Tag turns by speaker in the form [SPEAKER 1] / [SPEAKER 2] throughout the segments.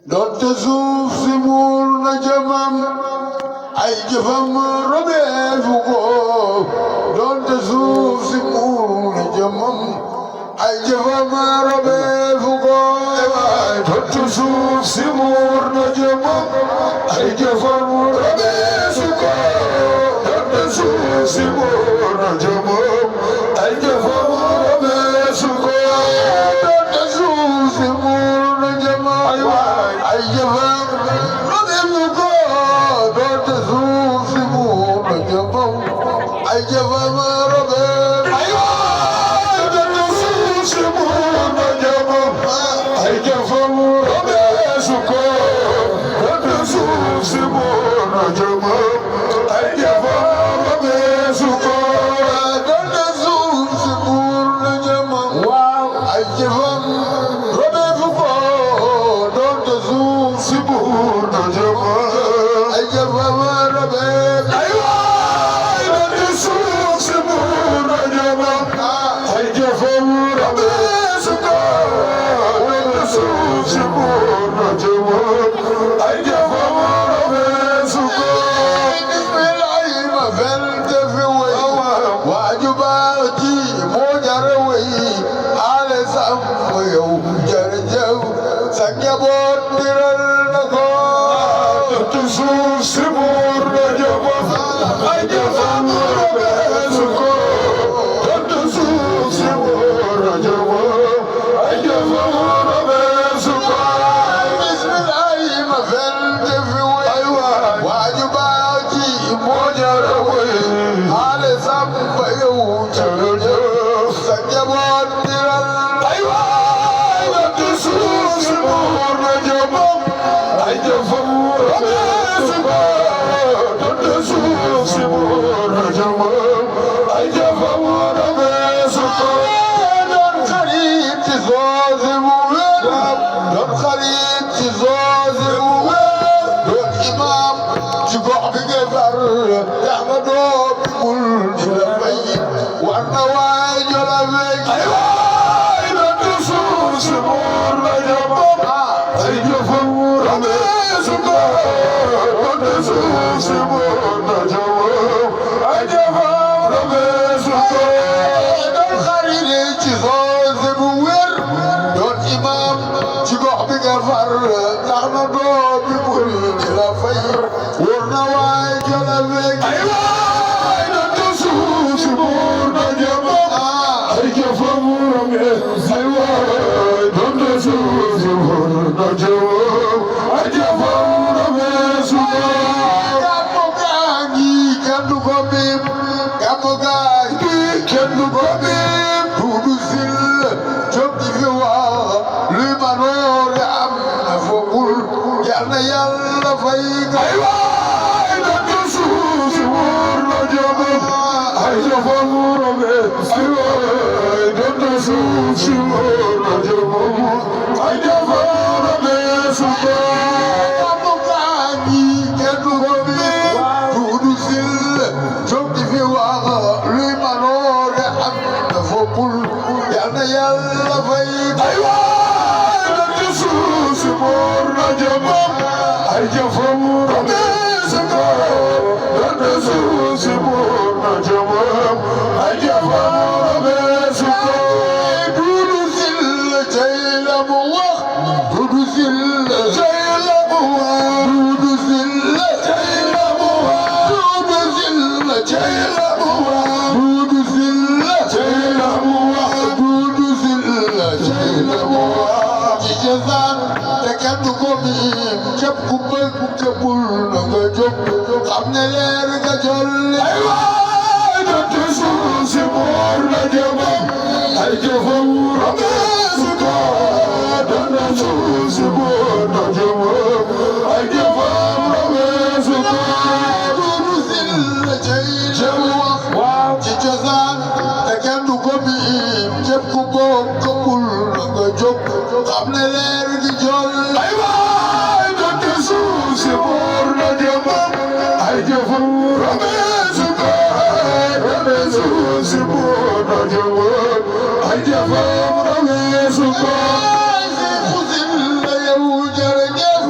[SPEAKER 1] doonte suuf si muur na jëmam ay jëfam robeefu ko doonte suuf si muur na jëmam ay jëfam robeefu ko doonte suuf si muur na jëmam ay jëfam robeefu ko doonte suuf si muur na jëmam ay jëfam robeefu ko doonte suuf si muur na jëmam ay jëfam robeefu ko doonte suuf si muur na jëmam ay jëfam robeefu doonte suuf si muur na jëmam ay jëfam robeefu ko doonte suuf si muur na jëmam ay jëfam robeefu ko doonte suuf si muur na jëmam ay jëfam robeefu ko doonte suuf si muur na jëmam ay jëfam robeefu ay waay doonte suuf si muur na jëmam ay jëfam robeefu ko doonte suuf si muur na jëmam ay jëfam robeefu ko bismillahi ma fel te fi way waaju baax ji moo jara way ale sam yow jërëjëf sa njaboot diral na ko doonte suuf si muur na jëmam ay jëfam robeefu ko doonte suuf si muur na jëmam ay jëfam robeefu ko bismillahi ma fel te fi way waaju baax ji moo jara way ale sam yow jërëjëf sa njaboot diral ay waay doonte suuf si muur na jëmam ay jëfam robeefu ko doonte suuf si muur na jëmam ay jëfam robeefu ko doon xarit ci soosi bu wér doon xarit ci soosi bu wér doon imam ci gox bi nga far tax nga doo bi mul di la fay war na waay jola fekk ay waay doonte suuf si muur na jëmam ay jëfam robeefu ko doonte suuf si muur na jëmam ay jëfam robeefu ko doon xarit ci soosi bu wér doon imam ci gox bi nga far tax na doo bi mul di la fay war na waay jola fekk ay waay doonte suuf si muur na jëmam ay jëfam robeefu ay waay doonte suuf si muur na jëmam ay jëfam robeefu ko gàmmu gaa ngi kenn du ko miim gàmmu gaa ngi kenn du ko miim Duudu Sil jóg di fi wax luy manoore am na foogul yal na Yàlla fay ko ay waay doonte suuf si muur na jëmam ay jëfam robeefu ay waay doonte suuf si muur na jëmam ay jëfam robeefu ko gàmmu gaa ngi kenn du ko miim Duudu Sil jóg di fi wax luy manoore am na foogul yal na Yàlla fay ko ay waay doonte suuf si muur na jëmam ay jëfam robeefu ko doonte suuf si muur na jëmam ay jëfam robeefu ko Duudu Sil tey la mu wax Duudu Sil tey la mu wax Duudu Sil tey la mu wax Duudu Sil tey la mu wax Duudu Sil tey la mu wax Duudu Sil tey la mu wax ci cosaan te kenn du ko miim képp ku bëgg te bul na nga jóg xam ne leer nga jolli ay waay doonte suuf si muur na jëmam ay jëfam robeefu ko doonte suuf si muur na jëmam ay jëfam robeefu ko Duudu Sil cey la mu wax ci cosaan te kenn du ko miim képp ku bëgg te bul na nga jóg xam ne leer gi jolli ay waay doonte suuf si muur na jëmam ay jëfam robeefu ko doonte suuf si muur na jëmam ay jëfam robeefu ko Duudu Sil yow jërëjëf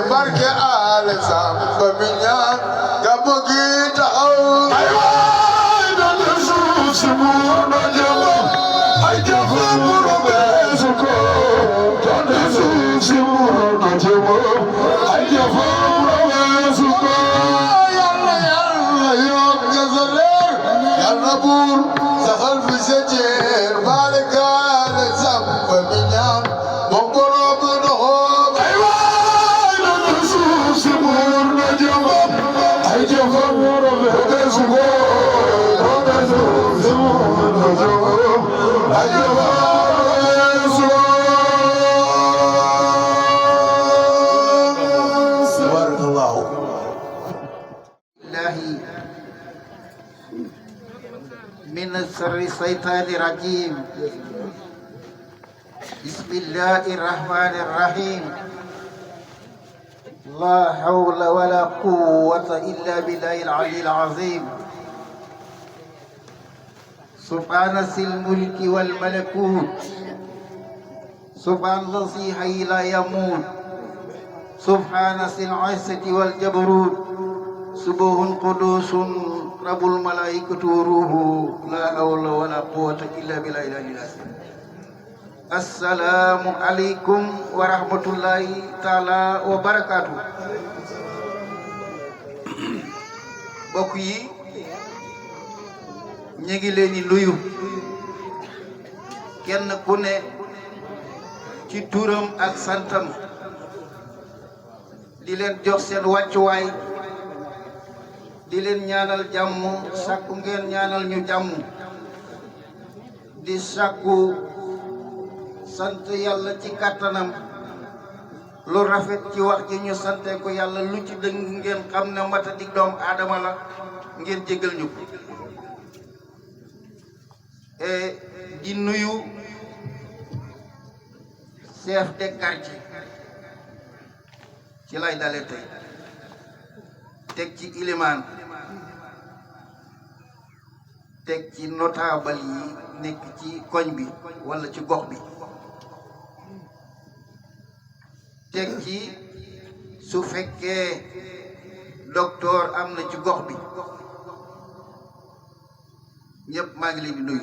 [SPEAKER 1] Barke al sam ba miñaan ga bëgg sejer barkal samba minyan mongoro no ay way no susi mur no jomam ay jomam de sugo no susi mur no jomam ay jomam
[SPEAKER 2] من شر الشيطان الرجيم بسم الله الرحمن الرحيم لا حول ولا قوة إلا بالله العلي العظيم سبحان ذي الملك والملكوت سبحان الذي حي لا يموت سبحان ذي العزة والجبروت سبوح قدوس رب الملائكة وروح لا حول ولا قوة إلا بالله العلي العظيم السلام عليكم ورحمة الله تعالى وبركاته mbokk yi ñu ngi leen di nuyu kenn ku ne ci turam ak santam di leen jox seen wàccuwaay di leen ñaanal jàmm sakku ngeen ñaanal ñu jàmm di sakku sant yàlla ci kàttanam lu rafet ci wax ji ñu sante ko yàlla lu ci dëng ngeen xam ne mata dig doom aadama la ngeen jégal ñu ko di nuyu chef de quartier ci lay dalee tey teg ci ilimaan teg ci notable yi nekk ci koñ bi walla ci gox bi teg ci su fekkee docteur am na ci gox bi ñëpp maa ngi leen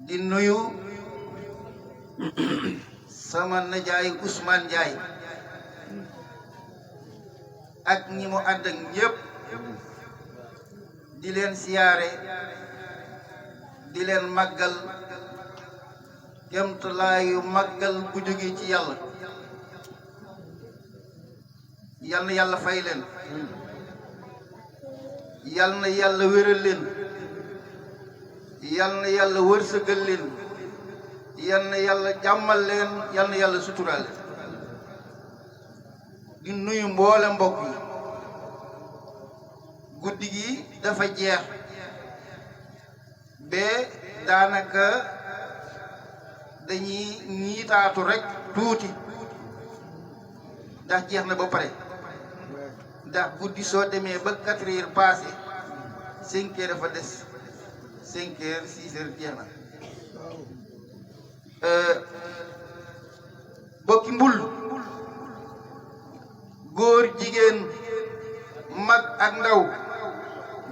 [SPEAKER 2] di nuyu sama najaay Ousmane Ndiaye ak ñi mu ànd ak ñëpp di leen siyaare di leen màggal kemtalaayu màggal bu jóge ci yàlla yal na yàlla fay leen yal na yàlla wéral leen yal na yàlla wërsëgal leen yal na yàlla jàmmal leen yal na yàlla suturaal leen di nuyu mboole mbokk yi guddi gi dafa jeex ba daanaka dañuy ñiitaatu rek tuuti ndax jeex na ba pare ndax guddi soo demee ba 4 heures passé 5 heures dafa des 5 heures 6 heures jeex na bokki mbul góor jigéen mag ak ndaw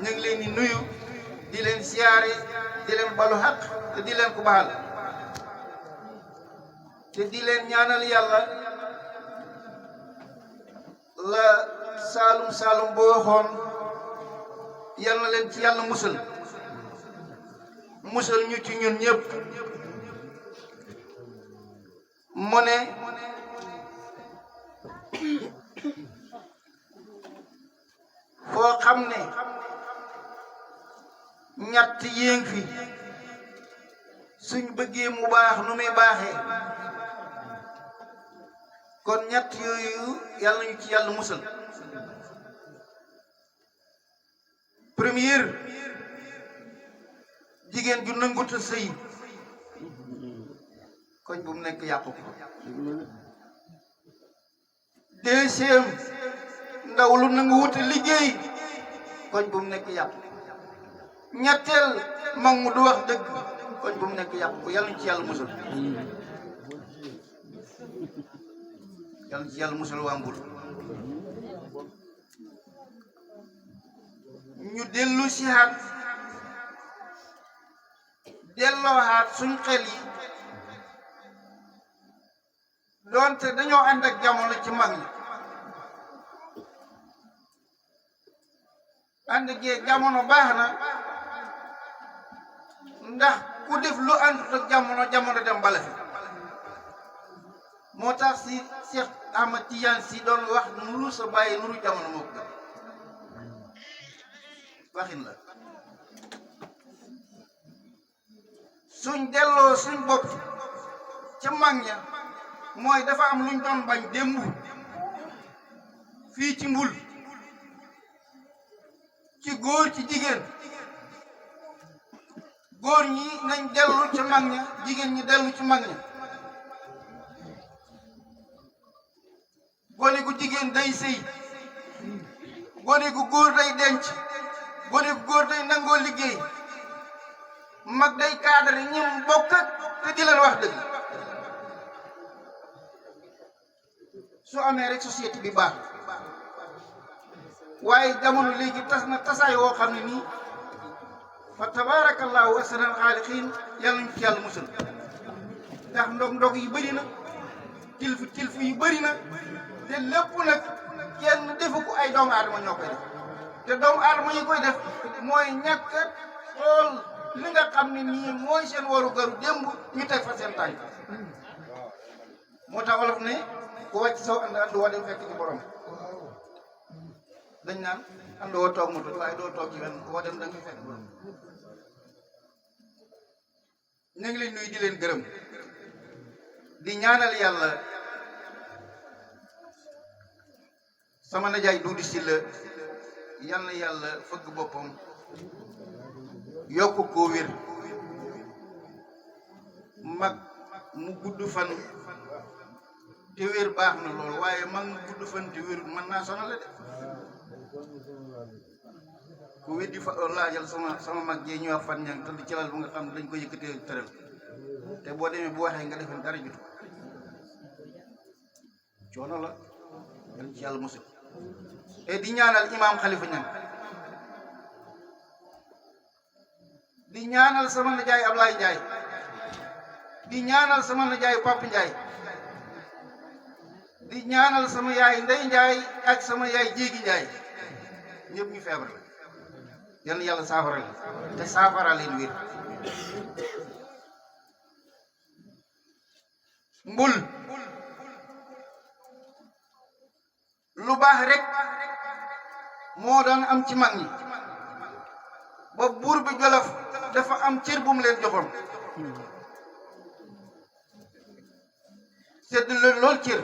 [SPEAKER 2] ñu ngi leen di nuyu di leen siyaare di leen balu xaq te di leen ko baal te di leen ñaanal yàlla la saalum saalum boo waxoon yal na leen ci yàlla musal ñu ci ñun ñëpp mu ne foo xam ne ñett yéeng fi suñ bëggee mu baax nu muy baaxee kon ñett yooyu yàlla ñu ci yàlla musal première jigéen ju nanguta sëy koñ bu mu nekk yàqu ko deuxième ndaw lu nangu wuta liggéey koñ bu mu nekk yàqu ñetteel mag mu du wax dëgg koñ bu mu nekk yàqu ko yàlla ñu ci yàlla musal yàlla ci yàlla musal waa Mbul ñu dellu si haat delloo haat suñ xel yi doonte dañoo ànd ak jamono ci mag ñi ànd gee jamono baax na ndax ku def lu àndut ak jamono dem bala fi moo tax si Cheikh Ahmad Tidiane si doon wax nuru sa bàyyi nuru jamono moo ko waxin la suñ delloo suñ bopp ca mag ña mooy dafa am luñ doon bañ démb fii ci Mbul ci góor ci jigéen góor ñi nañ dellu ci mag ña jigéen ñi dellu ci mag ña gone gu jigéen day sëy gone gu góor day denc gone gu góor day nangoo liggéey mag day cadre ñim bokk te di leen wax dëgg su amee rek société bi baax waaye jamono léegi tas na tasaay woo xam ne nii fa tabarakallahu ahsanal xaaliqiin yàlla ñu ci yàlla musal ndax ndog yi bëri na tilfu yi bëri na te lépp nag kenn defu ko ay doomu aadama ñoo koy def te doomu aadama yi koy def mooy ñàkk xool li nga xam ne nii mooy seen waru garu démb ñu teg fa seen tànk moo tax wolof ne ku wàcc saw ànd woo dem fekk ci borom dañ naan ànd woo toog moto waaye doo toog ci wenn woo dem da nga fekk borom ñu ngi leen nuyu di leen gërëm di ñaanal yàlla sama najaay Duudu Sylla yal na yàlla fëgg boppam yokk ko wér mag mu gudd fan te wér baax na lool waaye mag mu gudd fan te wér mën naa sonal de ku weddi fa laajal sama mag jee ñuy wax fan ñang tëdd ci lal bu nga xam ne dañ ko yëkkatee tëral te boo demee bu waxee nga defen dara jutu coono la dañ ci yàlla mosul te di ñaanal imaam Khalifa Niang di ñaanal sama najaay Ablaye Ndiaye di ñaanal sama najaay Papa Ndiaye di ñaanal sama yaay Ndey Ndiaye ak sama yaay Jéegi Ndiaye ñëpp ñu feebar la yal na yàlla saafara la te saafara leen wér Mbul lu baax rek moo daan am ci mag ñi ba buur bi Jolof dafa am cër bu mu leen joxoon sedd lool cër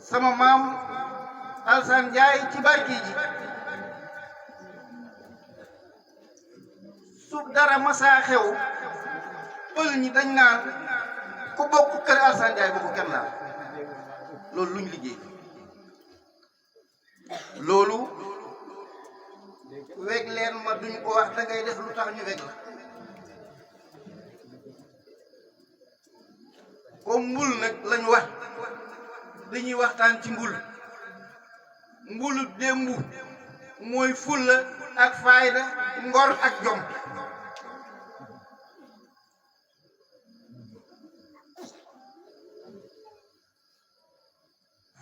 [SPEAKER 2] sama maam Alsaan Njaay ci barki ji su dara masaa xew pël ñi dañ naan ku bokk kër Alsaan Njaay bokk kenn laa loolu luñ liggéey loolu weg leen ma duñ ko wax da ngay def lu tax ñu weg la comme mbul nag lañu wax dañuy waxtaan ci mbulu démb mooy fulla ak fayda ngor ak jom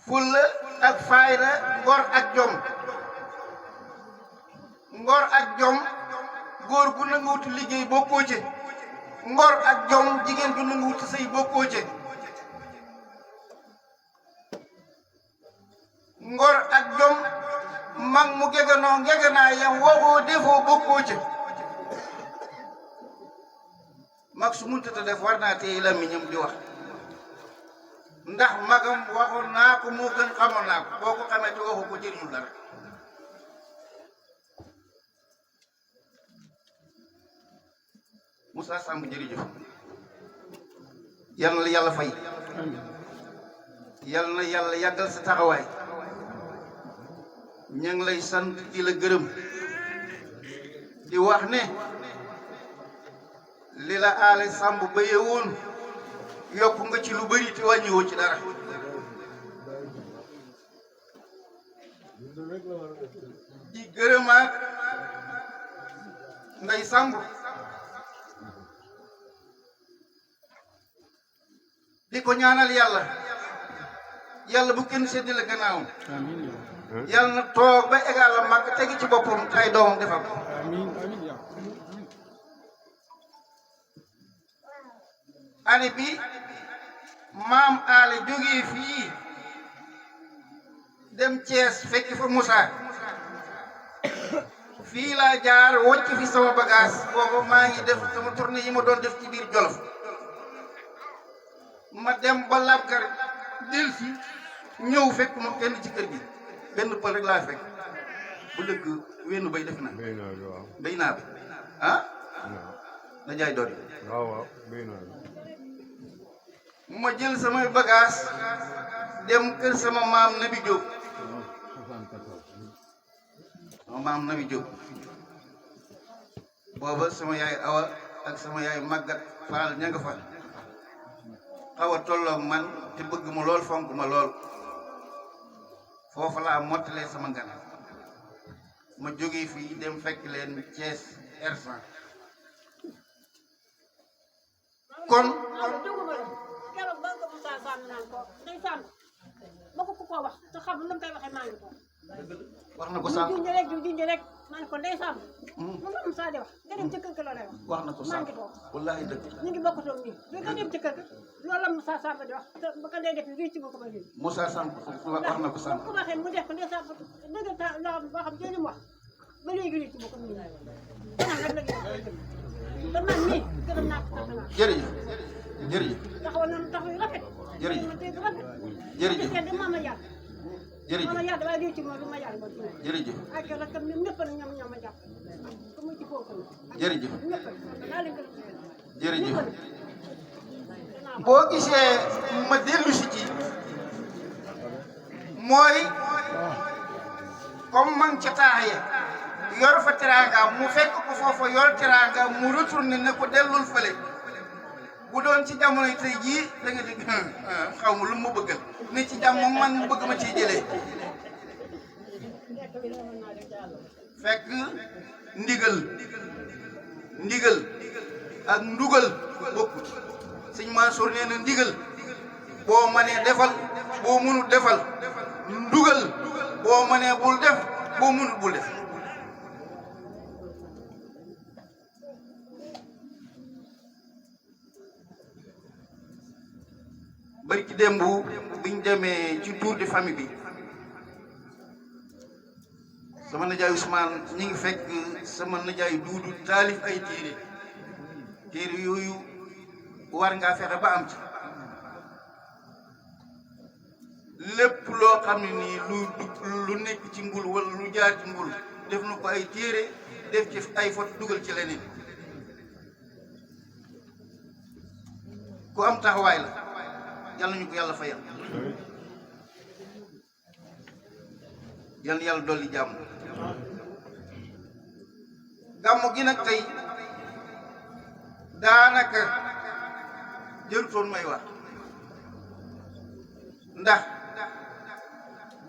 [SPEAKER 2] fulla ak fayda ngor ak jom ngor ak jom góor gu nanguwut liggéey bokkoo ci ngor ak jom jigéen gu nanguwut sëy bokkoo ci ngor ak jom mag mu geganoo geganaa yam waxoo defoo bokkoo ci mag su munta def war naa tey làmmiñam di wax ndax magam waxoon naa ko moo gën xamoon naa ko boo ko xamee te waxu ko jëriñu dara Moussa Samb jërëjëf yal na yàlla fay yal na yàlla yàggal sa taxawaay ñu ngi lay sant di la gërëm di wax ne li la aale Samb béye woon yokku nga ci lu bari te wàññiwoo ci dara di gërëmaat Ndey Samb di ko ñaanal yàlla bu kenn seddi la gannaawam yàlla na toog ba égal la mag tegi ci boppam ay doomam defal année bi maam aale jógee fii dem Thiès fekk fa Moussa fii laa jaar wocc fi sama bagage boobu maa ngi def sama tournée yi ma doon def ci biir Jolof ma dem ba Labgar del si ñëw fekk ma kenn ci kër gi benn pël rek laa fekk bu dëkk wenn bay def na bay naa bi ah na jaay doon
[SPEAKER 3] waaw
[SPEAKER 2] ma jël samay bagage dem kër sama maam Nabi Diop sama maam Nabi Diop booba sama yaay Awa ak sama yaay Magat Faal ña nga fa xaw a tolloog man te bëgg ma lool fonk ma lool foofu laa mottalee sama ngan ma jógee fii dem fekk leen Thiès R100 kon
[SPEAKER 4] keroog ba nga ko Moussa Sam naan ko day Sam ba ko ko wax te xam lu mu koy waxee maa ngi ko
[SPEAKER 2] wax na ko sànq
[SPEAKER 4] junj rek maa ngi ko day Sam moom la Moussa di wax nga dem ca kër ga lay wax
[SPEAKER 2] wax na ko
[SPEAKER 4] maa
[SPEAKER 2] sànq
[SPEAKER 4] ngi toog
[SPEAKER 2] wallaahi dëgg
[SPEAKER 4] ñu ngi bokkatoo nii du nga dem ca kër ga loolu la Moussa Sam di wax te ba ko dee def lii ci ko ba lii
[SPEAKER 2] Moussa Samb wax na ko sànq
[SPEAKER 4] ko waxee mu def ko day Sam dëgg ta loo xam boo xam jëli mu wax ba léegi lii ci bokk nii danaa nag léegi te man mii gërëm naa ko sant naa
[SPEAKER 2] jërëjëf jërëjëf
[SPEAKER 4] taxawoon nañu taxaw yu rafet
[SPEAKER 2] jërëjëf
[SPEAKER 4] ma dégg rafet
[SPEAKER 2] jërëjëf
[SPEAKER 4] kenn mama yàlla
[SPEAKER 2] jërëjëf
[SPEAKER 4] mama yàlla waaye lii ci moom lu ma yàlla ba ci moom
[SPEAKER 2] jërëjëf
[SPEAKER 4] ak rakam ñoom ñëpp na ñoom ma jàpp ko mu ci foofu
[SPEAKER 2] jërëjëf
[SPEAKER 4] ñëpp daa leen gërëm
[SPEAKER 2] jërëjëf boo gisee ma dellu si ci mooy comme man ca taax ya yor fa teraanga mu fekk ko foofa yor teraanga mu retourné ne ko dellul fële bu doon ci jamono tey jii da nga dégg xaw ma lu mu bëggal ne ci jàmm moom man mu bëgg ma ciy jëlee fekk ndigal ak ndugal bokkut sëñ Mansour nee na ndigal boo mënee defal boo mënul defal ndugal boo mënee bul def boo mënul bul def bari ci démb biñ demee ci tour de famille bi sama nijaay Ousmane ñi ngi fekk sama nijaay Duudu taalif ay téere yooyu war ngaa fexe ba am ci lépp loo xam ne nii lu nekk ci ngul wala lu jaar ci ngul def na ko ay téere def ci ay photo dugal ci leneen ku am taxawaay la yàlla ñu ko yàlla fayal yàlla yàlla dolli jàmm gàmmu gi nag tey daanaka jërutoon may wax ndax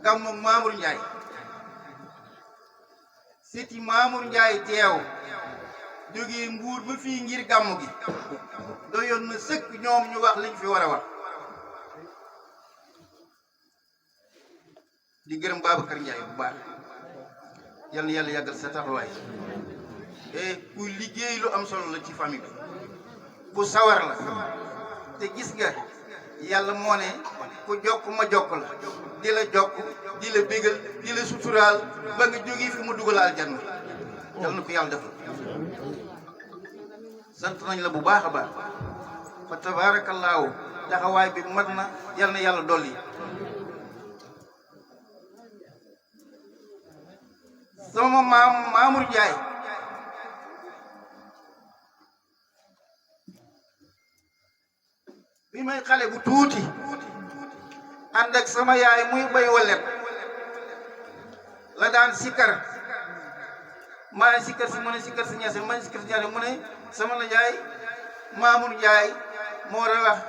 [SPEAKER 2] gàmmu Mamour Ndiaye siti Mamour Ndiaye teew jógee Mbuur ba fii ngir gàmmu gi doyoon na sëkk ñoom ñu wax liñ fi war a wax di gërëm Babacar Ndiaye bu baax yal na yàlla yàggal sa taxawaay et ku liggéey lu am solo la ci famille bi ku sawar la te gis nga yàlla moo ne ku jokk ma jokk la di la jokk di la bégal di la suturaal ba nga jógee fi mu dugal aljanna yal na ko yàlla defal sant nañ la bu baax a baax fa tabaarakallaahu taxawaay bi mat na yal na yàlla dolli sama maam Mamour Ndiaye bi may xale bu tuuti ànd ak sama yaay muy bay walet la daan sikkar maa sikkar si mu ne sikkar si ñaase ma sikkar si ñaase mu ne sama la yaay Mamour Ndiaye moo war a wax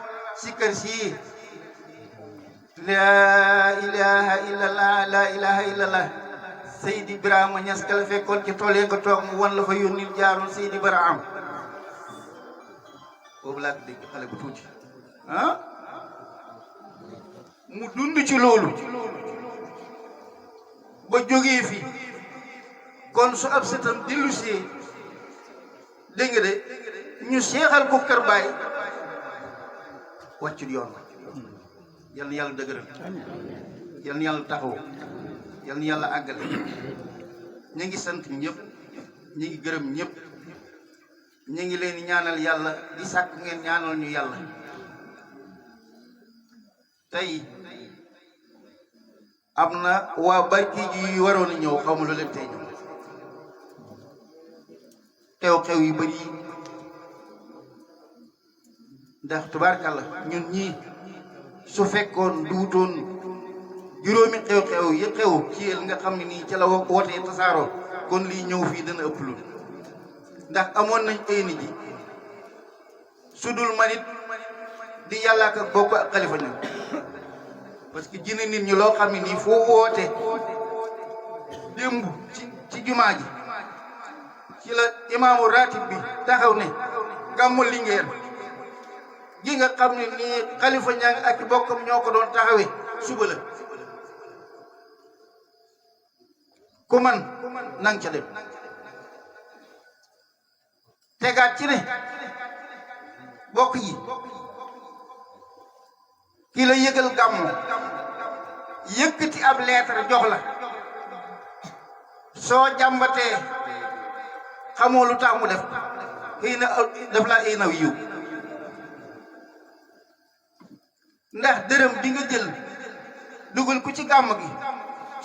[SPEAKER 2] sikkar si laa ilaha illallah laa ilaha illallah Seydi Ibrahima Ñas kala fekkoon ci tool yi nga toog mu wan la fa yónni jaarul Seydi Ibrahima boobu laa ko dégg xale bu tuuti ah mu dund ci loolu ba jógee fi kon su ab setam dellusee dégg nga de ñu seexal ko kër baay wàccut yoon yal na yàlla dëgëral yal na yàlla taxaw yal na yàlla àggale ñu ngi sant ñëpp ñu ngi gërëm ñëpp ñu ngi leen ñaanal yàlla di sàkk ngeen ñaanal ñu yàlla tey am na waa barki ji waroon a ñëw xawma lu leen tey ñëw xew-xew yu bari yi ndax tubaarkàlla ñun ñii su fekkoon duutoon juróomi xew-xew yi xew ci yéen nga xam ne nii ca la wootee tasaaroo kon lii ñëw fii dana ëpp lu ndax amoon nañ ay nit ji su dul manit di yàlla ak bokk ak xalifa ñu parce que jine nit ñi loo xam ne nii foo woote démb ci jumaa ji ci la imaamu ratib bi taxaw ne gàmmu Linguère gi nga xam ne nii xalifa ñang ak bokkam ñoo ko doon taxawee suba la ku man nang ca dem tegaat ci ne bokk yi ki la yëgal gàmmu yëkkati ab lettre jox la soo jàmbatee xamoo lu tax mu def xëy na def laa ay naw yiw ndax dërëm bi nga jël dugal ko ci gàmm gi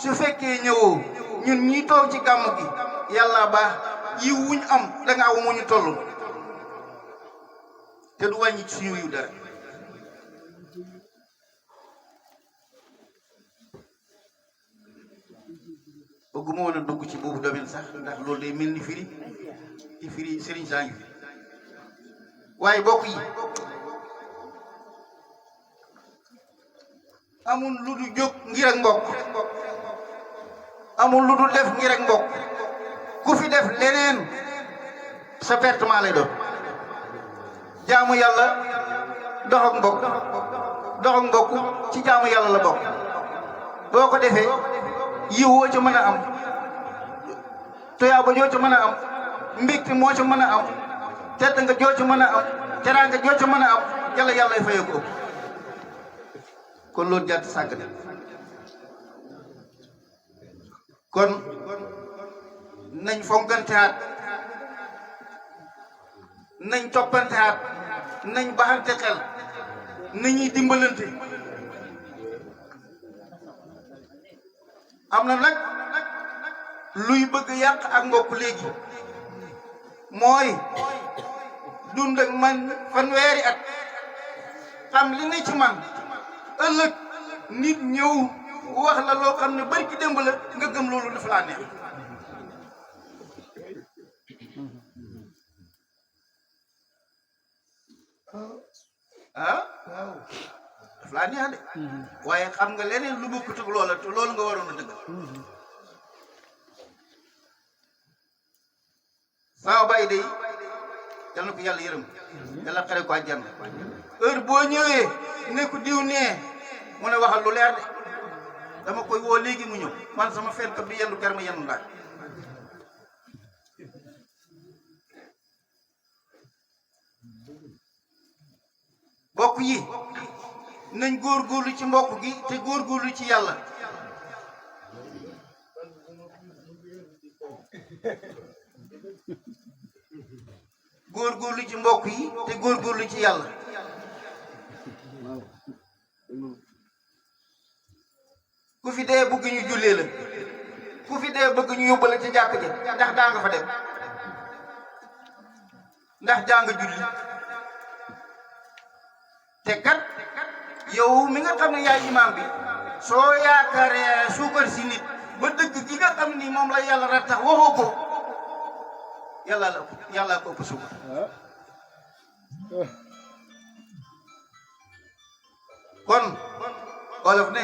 [SPEAKER 2] su fekkee ñëwoo ñun ñi toog ci gàmm gi yàlla baax yiw wuñ am danga aw mu ñu toll te du wàññi ci suñu yiw dara bëgguma woon a dugg ci boobu domaine sax ndax loolu day mel ni firi ci firi sëriñ saa ngi fi waaye bokk yi amul lu du jóg ngir ak mbokk amul lu du def ngir ak mbokk ku fi def leneen sa pertement lay doon jaamu yàlla dox ak mbokk ci jaamu yàlla la bokk boo ko defee yiw woo ca mën a am tuyaaba joo ca mën a am mbégte moo ca mën a am tedd nga joo ca mën a am teraanga joo ca mën a am yàlla fayee ko kon loolu jàtt sàgg na kon nañ fonkanteaat nañ toppanteaat nañ baxante xel nañuy dimbalante am na nag luy bëgg yàq ak mbokk léegi mooy dund ak man fanweeri at xam li ne ci man ëllëg nit ñëw wax la loo xam ne bari ki démb la nga gëm loolu dafa laa neex dafa laa neex de waaye xam nga leneen lu bokkut ak loola te loolu nga waroon a dëgg sama bàyyi day yal na ko yàlla yërëm yàlla xare ko àjjana heure boo ñëwee ne ko diw nee mu ne waxal lu leer de dama koy woo léegi mu ñëw man sama fenkat bi yendu ker ma yendu ndaaj bokk yi nañ góorgóorlu ci mbokk gi te góorgóorlu ci yàlla góorgóorlu ci mbokk yi te góorgóorlu ci yàlla ku fi dee bëgg ñu jullee la ku fi dee bëgg ñu yóbbale ci jàkk ja ndax daa nga fa dem ndax jàng julli te kat yow mi nga xam ne yaay imaam bi soo yaakaaree suukar si nit ba dëgg gi nga xam ni moom la yàlla rattax waxoo ko yàlla ko ëpp suukar kon olof ne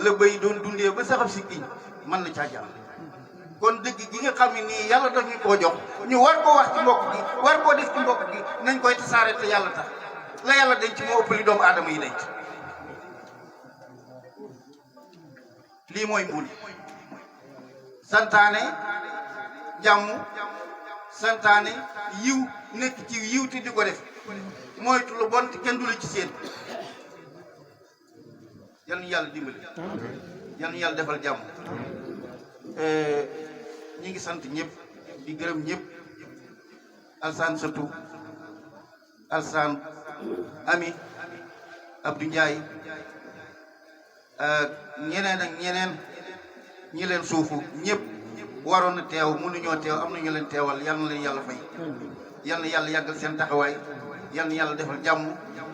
[SPEAKER 2] la bëy doon dundee ba saxab si giñ mën na caa jàll kon dëgg gi nga xam ne nii yàlla daf ñu koo jox ñu war koo wax ci mbokk gi war koo def ci mbokk gi nañ koy tasaare te yàlla tax la yàlla denc moo ëpp li doomu aadama yi denc lii mooy mbul santaane jàmm santaane yiw nekk ci yiw te di ko def moytu lu bon te kenn du la ci seen yal na yàlla dimbali yal na yàlla defal jàmm ñi ngi sant ñëpp di gërëm ñëpp Alsaan Sëtu Alsaan Ami Abdou Ndiaye ñeneen ak ñeneen ñi leen suufu ñëpp waroon na teew mënuñoo teew am na ñu leen teewal yal na leen yàlla fay yal na yàlla yàggal seen taxawaay yal na yàlla defal jàmm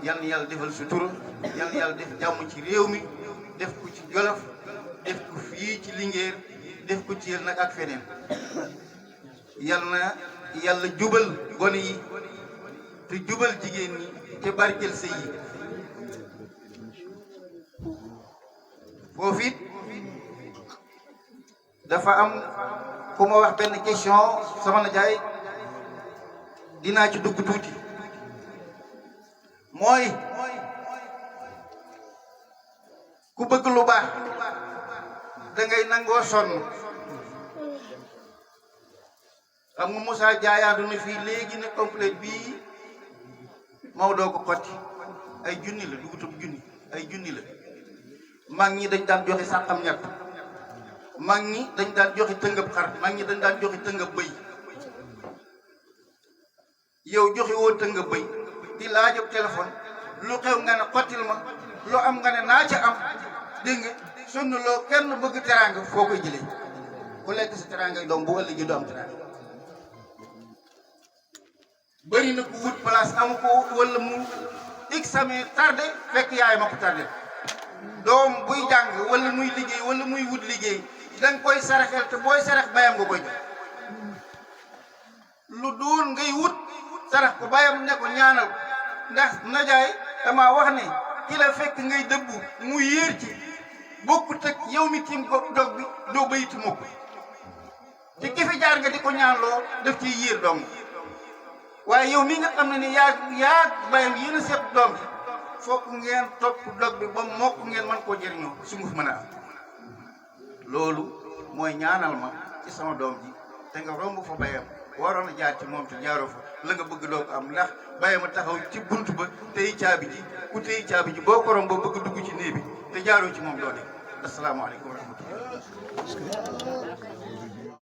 [SPEAKER 2] yal na yàlla defal sutura yal na yàlla def jàmm ci réew mi def ko ci Jolof def ko fii ci Linguère def ko ci yéen nag ak feneen yal na yàlla jubal gone yi te jubal jigéen ñi te barkeel sëy yi foofu it dafa am ku ma wax benn question sama nijaay dinaa ci dugg tuuti mooy ku bëgg lu baax da ngay nangoo sonn xam nga Moussa jaayaatu na fii léegi ne complète bii Maodo ko xotti ay junni la dugutub junni ay junni la mag ñi dañ daan joxe sàqam ñett mag ñi dañ daan joxe tëngëb xar mag ñi dañ daan joxe tëngëb bëy yow joxe woo tëngëb bëy di laajab téléphone lu xew nga ne xottil ma lu am nga ne naa ca am dégg nga sonn loo kenn bëgg teraanga foo koy jëlee ku lekk sa teraanga doom bu ëllëgee du am teraanga bëri na ku wut place amu ko wala mu examen tardé fekk yaay ma ko tardé doom buy jàng wala muy liggéey wala muy wut liggéey danga koy saraxel te booy sarax bayam nga koy jox lu doon ngay wut sarax ko bayam ne ko ñaanal ndax najaay dama wax ne ki la fekk ngay dëbbu mu yéer ci bokkut ak yow mi tiim ko dog bi doo bayti mukk te ki fi jaar nga di ko ñaanloo daf ciy yéer doom waaye yow mi nga xam ne ni yaa bayam yéen a seet doom bi fokk ngeen topp dog bi ba mokk ngeen mën koo jëriñoo su mu fi mën a am loolu mooy ñaanal ma ci sama doom ji te nga romb fa bayam waroon a jaar ci moom te jaaroo fa la nga bëgg doo ko am ndax bayam a taxaw ci bunt ba tey caabi ji ku tey caabi ji boo ko romb ba bëgg dugg ci néeg bi te jaaroo ci moom doo dem asalaamaaleykum wa rahmatullah